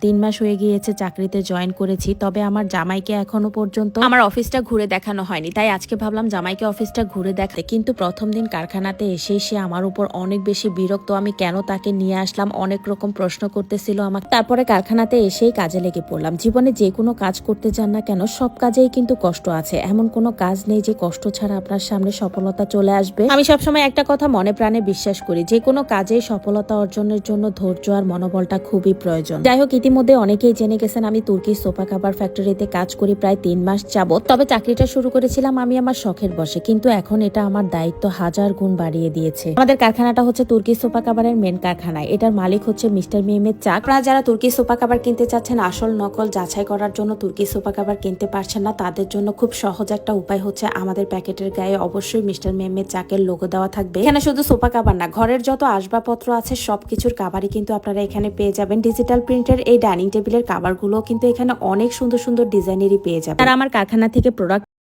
3 মাস হয়ে গিয়েছে চাকরিতে জয়েন করেছি, তবে আমার জামাইকে এখনো পর্যন্ত আমার অফিসটা ঘুরে দেখানো হয়নি। তাই আজকে ভাবলাম জামাইকে অফিসটা ঘুরে দেখাতে। কিন্তু প্রথম দিন কারখানাতে এসে সে আমার উপর অনেক বেশি বিরক্ত। আমি কেন তাকে নিয়ে আসলাম, অনেক রকম প্রশ্ন করতেছিল আমাকে। তারপরে কারখানাতে এসেই কাজে লেগে পড়লাম। জীবনে যে কোনো কাজ করতে যান না কেন, সব কাজেই কিন্তু কষ্ট আছে। এমন কোনো কাজ নেই যে কষ্ট ছাড়া আপনার সামনে সফলতা চলে আসবে। আমি সবসময় একটা কথা মনে প্রাণে বিশ্বাস করি, যে কোনো কাজে সফলতা অর্জনের জন্য ধৈর্য আর মনোবলটা খুবই প্রয়োজন। যাই হোক, ইতিমধ্যে অনেকেই জেনে গেছেন আমি তুর্কির সোফা কাভার ফ্যাক্টরিতে কাজ করি প্রায় 3 মাস যাবত। তবে চাকরিটা শুরু করেছিলাম আমি আমার শখের বসে, কিন্তু এখন এটা আমার দায়িত্ব 1000 গুণ বাড়িয়ে দিয়েছে। আমাদের কারখানাটা হচ্ছে তুর্কির সোফা কাভারের মেন কারখানা। এটার মালিক হচ্ছে মিস্টার মেহমেদ চাক। আপনারা যারা তুর্কি সোফা কাভার কিনতে চাচ্ছেন, আসল নকল যাচাই করার জন্য তুর্কি সোফা কাভার কিনতে পারছেন না, তাদের জন্য খুব সহজ একটা উপায় হচ্ছে আমাদের প্যাকেটের গায়ে অবশ্যই মিস্টার মেহমেদ চাকের লোগো দেওয়া থাকবে। এখানে শুধু সোফা কাভার না, ঘরের যত আসবাবপত্র আছে সবকিছুর কাভারই কিন্তু আপনারা এখানে পেয়ে যাবেন। ডিজিটাল প্রিন্টের এই ডাইনিং টেবিলের কাভার গুলো কিন্তু এখানে অনেক সুন্দর সুন্দর ডিজাইনেরই পেয়ে যাবেন। আর আমার কারখানা থেকে প্রোডাক্ট